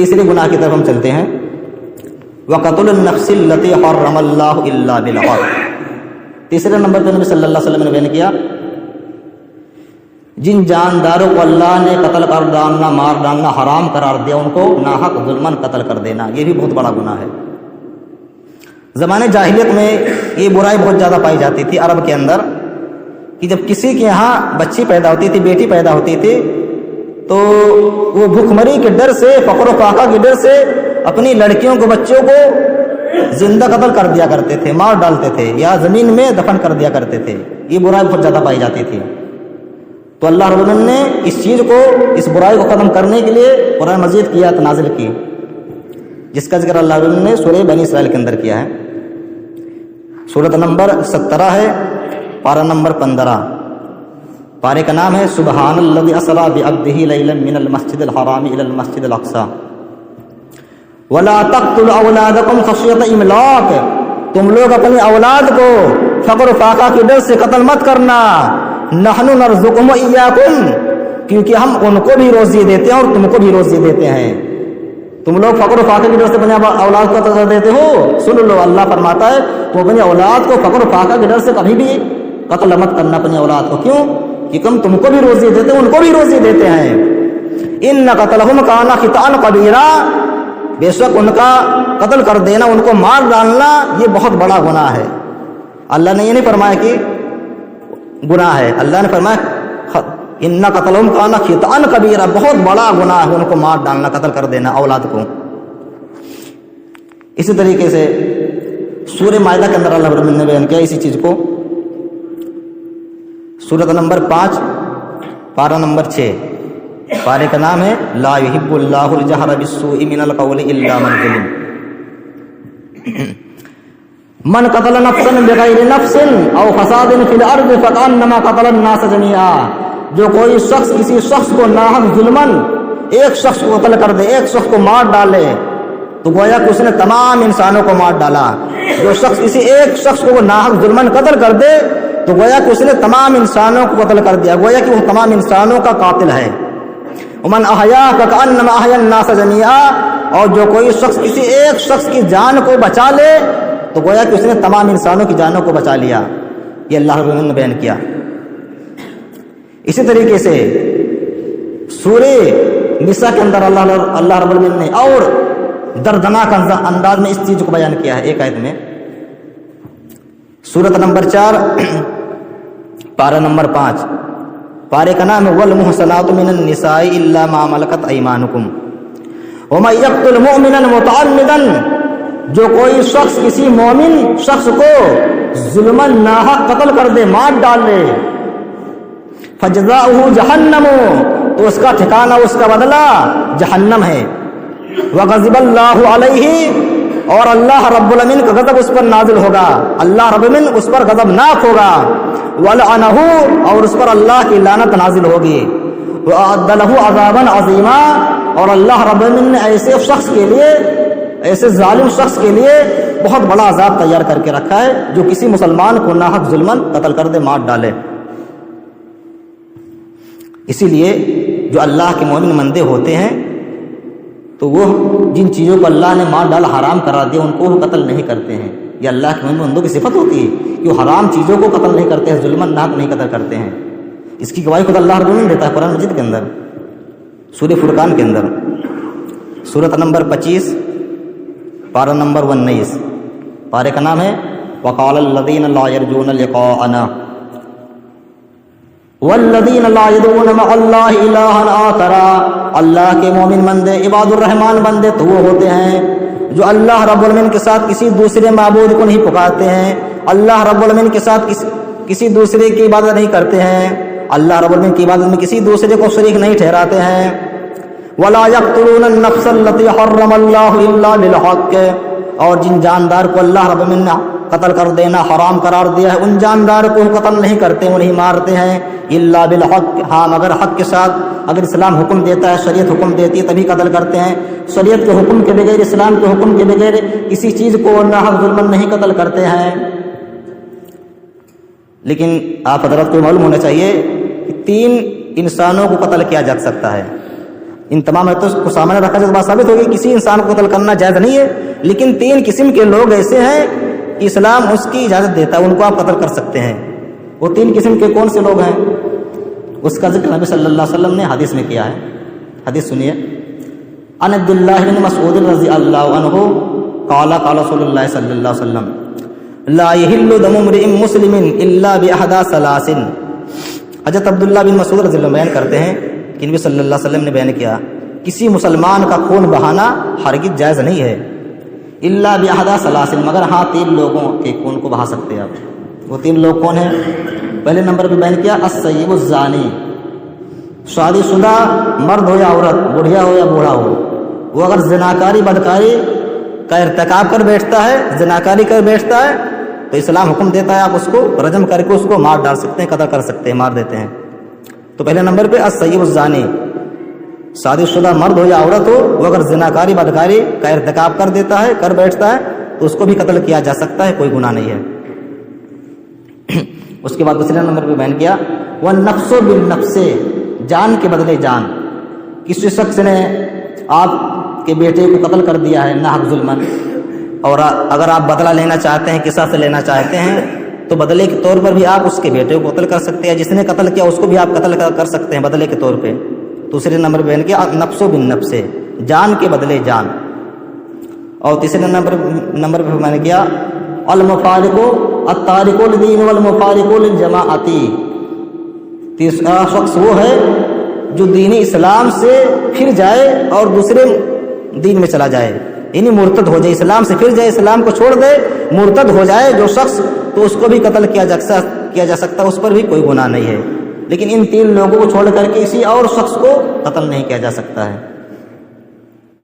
تیسرے گناہ کی طرف ہم چلتے ہیں. وقتل النفس التي حرم اللہ الا بالحق. تیسرے نمبر پہ نبی صلی اللہ علیہ وسلم نے بیان کیا جن جانداروں کو اللہ نے قتل کر ڈالنا، مار ڈالنا حرام قرار دیا، ان کو ناحق ظلماً قتل کر دینا، یہ بھی بہت بڑا گناہ ہے. زمانے جاہلیت میں یہ برائی بہت زیادہ پائی جاتی تھی عرب کے اندر کہ جب کسی کے یہاں بچی پیدا ہوتی تھی، بیٹی پیدا ہوتی تھی، تو وہ بھوکمری کے ڈر سے، فقر و فاقہ کے ڈر سے اپنی لڑکیوں کو، بچوں کو زندہ قتل کر دیا کرتے تھے، مار ڈالتے تھے یا زمین میں دفن کر دیا کرتے تھے. یہ برائی بہت زیادہ پائی جاتی تھی. تو اللہ رب العالمین نے اس چیز کو، اس برائی کو ختم کرنے کے لیے قرآن مجید کی آیت نازل کی، جس کا ذکر اللہ رب العالمین نے سورہ بنی اسرائیل کے اندر کیا ہے. سورۃ نمبر 17 ہے، پارہ نمبر 15. پارے کا نام ہے سبحان الذی اسری بعبدہ لیلا من المسجد الحرام الی المسجد الاقصی ولا تقتلوا اولادکم خشیۃ املاق. تم لوگ اپنی اولاد کو فقر و فاقہ کے ڈر سے قتل مت کرنا. نحن نرزقهم وإياکم، کیونکہ ہم ان کو بھی روزی دیتے ہیں اور تم کو بھی روزی دیتے ہیں. تم لوگ فقر و فاقہ کی ڈر سے اپنی اولاد کو قتل دیتے ہو. سن لو، اللہ فرماتا ہے تو اپنی اولاد کو فقر و فاقہ کے ڈر سے کبھی بھی قتل مت کرنا اپنی اولاد کو. کیوں؟ کہ ہم تم کو بھی روزی دیتے ہیں، ان کو بھی روزی دیتے ہیں. ان قتلہم کان خطأ کبیرا، بے شک ان کا قتل کر دینا، ان کو مار ڈالنا، یہ بہت بڑا گناہ ہے. اللہ نے یہ نہیں فرمایا کہ گناہ ہے، اللہ نے فرمایا ان قتلہم کان خطأ کبیرا، بہت بڑا گناہ ہے ان کو مار ڈالنا، قتل کر دینا اولاد کو. اسی طریقے سے سورہ مائدہ کے اندر اللہ رب العالمین نے بیان کیا اسی چیز کو. سورۃ نمبر 5 پارہ نمبر 6. پارے کا نام ہے لا یحب اللہ الجہر بالسوء من القول الا من ظلم. من قتل نفسا بغیر نفس او فساد فی الارض فکأنما قتل الناس جميعا. جو کوئی شخص کسی شخص کو ناحق ظلمن، ایک شخص کو قتل کر دے، ایک شخص کو مار ڈالے، تو گویا کہ اس نے تمام انسانوں کو مار ڈالا. جو شخص کسی ایک شخص کو ناحق ظلمن قتل کر دے تو گویا کہ اس نے تمام انسانوں کو قتل کر دیا، گویا کہ وہ تمام انسانوں کا قاتل ہے. ومن احیا فکأنما احیا الناس جميعا. اور جو کوئی شخص کسی ایک شخص کی جان کو بچا لے تو گویا کہ اس نے تمام انسانوں کی جانوں کو بچا لیا. یہ اللہ رب العالمین نے بیان کیا. اسی طریقے سے سورہ نساء کے اندر اللہ رب العالمین نے اور دردناک انداز میں اس چیز کو بیان کیا ہے ایک آیت میں. سورۃ نمبر 4 پارہ نمبر 5. پارے کا نام ہے والمحصنات من النساء الا ما ملکت ایمانکم ومن یقتل مؤمنا متعمدا. جو کوئی شخص کسی مومن شخص کو ظلماً ناحق قتل کر دے، مار ڈال لے، فجزاؤہ جہنم، تو اس کا ٹھکانہ، اس کا بدلہ جہنم ہے. وغضب اللہ علیہ، اور اللہ رب العالمین کا غضب اس پر نازل ہوگا، اللہ رب العالمین اس پر غضبناک ہوگا. ولعنہ، اور اس پر اللہ کی لعنت نازل ہوگی. وأعد لہ عذابا عظیما، اور اللہ رب العالمین نے ایسے شخص کے لیے، ایسے ظالم شخص کے لیے بہت بڑا عذاب تیار کر کے رکھا ہے جو کسی مسلمان کو ناحق ظلماً قتل کر دے، مار ڈالے. اسی لیے جو اللہ کے مومن بندے ہوتے ہیں تو وہ جن چیزوں کو اللہ نے مار ڈال حرام کرا دیا ان کو وہ قتل نہیں کرتے ہیں. یہ اللہ کے مومن بندوں کی صفت ہوتی ہے کہ وہ حرام چیزوں کو قتل نہیں کرتے ہیں، ظلماً ناحق نہیں قتل کرتے ہیں. اس کی گواہی خود اللہ رب العالمین دیتا ہے قرآن مجید کے اندر، سورہ فرقان کے اندر. سورۃ نمبر 25 پارہ نمبر 19. پارے کا نام ہے وقال الذین لا یرجون لقاءنا والذین لا يدعون مع اللہ الہا آخر. اللہ کے مومن بندے، عباد الرحمن بندے تو وہ ہوتے ہیں جو اللہ رب العالمین کے ساتھ کسی دوسرے معبود کو نہیں پکارتے ہیں، اللہ رب العالمین کے ساتھ کسی دوسرے کی عبادت نہیں کرتے ہیں، اللہ رب العالمین کی عبادت میں کسی دوسرے کو شریک نہیں ٹھہراتے ہیں. ولا يقتلون النفس التي حرم اللہ الا بالحق. اور جن جاندار کو اللہ رب العالمین نے قتل کر دینا حرام قرار دیا ہے، ان جاندار کو قتل نہیں کرتے، انہیں مارتے ہیں. الا بالحق، ہاں مگر حق کے ساتھ. اگر اسلام حکم دیتا ہے، شریعت حکم دیتی ہے تبھی قتل کرتے ہیں. شریعت کے حکم کے بغیر، اسلام کے حکم کے بغیر کسی چیز کو ناحق ظلم نہیں قتل کرتے ہیں. لیکن آپ حضرت کو معلوم ہونا چاہیے کہ 3 انسانوں کو قتل کیا جا سکتا ہے. ان تمام آیتوں کو سامنے رکھا جائے تو بات ثابت ہوگی کسی انسان کو قتل کرنا جائز نہیں ہے، لیکن 3 قسم کے لوگ ایسے ہیں کہ اسلام اس کی اجازت دیتا ہے، ان کو آپ قتل کر سکتے ہیں۔ وہ 3 قسم کے کون سے لوگ ہیں؟ اس کا ذکر نبی صلی اللہ علیہ وسلم نے حدیث میں کیا ہے۔ حدیث سنیے، عن عبد اللہ بن مسعود رضی اللہ عنہ قال قال رسول اللہ صلی اللہ علیہ وسلم لا يحل دم امرئ مسلم الا باحدى ثلاث۔ حضرت عبداللہ بن مسعود رضی اللہ عنہ بیان کرتے ہیں کہ نبی صلی اللہ علیہ وسلم نے بیان کیا کسی مسلمان کا خون بہانا ہرگز جائز نہیں ہے، الا باحدى ثلاث، مگر ہاں 3 لوگوں کے خون کو بہا سکتے ہیں آپ۔ وہ 3 لوگ کون ہیں؟ پہلے نمبر پہ بیان کیا السیب الزانی، شادی شدہ مرد ہو یا عورت، بڑھیا ہو یا بوڑھا ہو، وہ اگر زناکاری بدکاری کا ارتکاب کر بیٹھتا ہے، زناکاری کر بیٹھتا ہے تو اسلام حکم دیتا ہے آپ اس کو رجم کر کے اس کو مار ڈال سکتے ہیں، قتل کر سکتے ہیں، مار دیتے ہیں۔ تو پہلے نمبر پہ السیب الزانی، شادی شدہ مرد ہو یا عورت ہو، وہ اگر زناکاری بدکاری کا ارتکاب کر دیتا ہے، کر بیٹھتا ہے تو اس کو بھی قتل کیا جا سکتا ہے، کوئی گناہ نہیں ہے۔ اس کے بعد دوسرے نمبر پہ بیان کیا والنفس بالنفس، جان کے بدلے جان۔ کسی شخص نے آپ کے بیٹے کو قتل کر دیا ہے ناحق ظلمن، اور اگر آپ بدلہ لینا چاہتے ہیں، قصاص لینا چاہتے ہیں تو بدلے کے طور پر بھی آپ اس کے بیٹے کو قتل کر سکتے ہیں، جس نے قتل کیا اس کو بھی آپ قتل کر سکتے ہیں بدلے کے طور پہ۔ دوسرے نمبر پہ بیان کیا نفس بالنفس، جان کے بدلے جان۔ اور تیسرے نمبر پہ میں نے کیا المفارق التارک للدین والمفارق للجماعت، تیسرا شخص وہ ہے جو دین اسلام سے پھر جائے اور دوسرے دین میں چلا جائے، یعنی مرتد ہو جائے، اسلام سے پھر جائے، اسلام کو چھوڑ دے، مرتد ہو جائے جو شخص، تو اس کو بھی قتل کیا جا سکتا ہے، اس پر بھی کوئی گناہ نہیں ہے۔ لیکن ان 3 لوگوں کو چھوڑ کر کے کسی اور شخص کو قتل نہیں کیا جا سکتا ہے۔